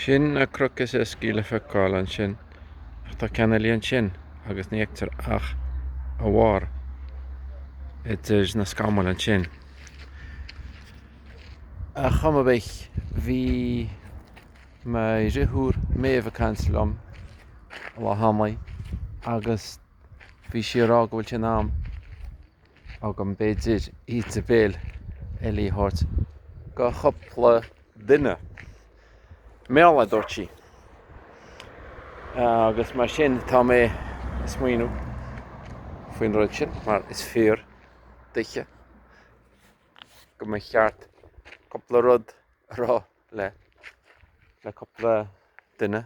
Sin a crocus is scíle feicáil an sin ach tá ceannaíonn sin agus níochttar ach a bhár idir na scámáil an sin. A chuma bheith bhí mai rithúr Méibh cancelm le hamaí agus bhí siarrá go bhfuil sin am ag an béidir iad a béil eilíthart go chopla duine mBéarla dúirt sí. Agus mar sin tá mé smaoinú faoin rud sin mar is fear duithe go mé cheart cúpla rud rá le cúpla duine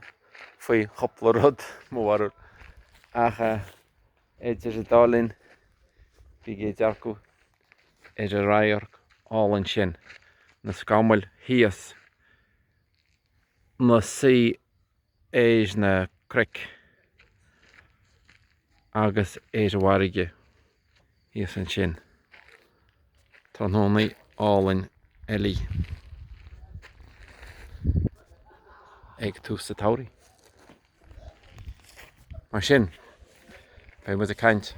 faoi chopla rud mhharúil ach idir a dálinn bhí gé dearcú idir raíorc áil an sin na scámáil thíos na saoi éis na cric agus éis mhairige thíos an sin tá nónaí álainn eilí ag tús sa todhraí mar sin bé mu a caint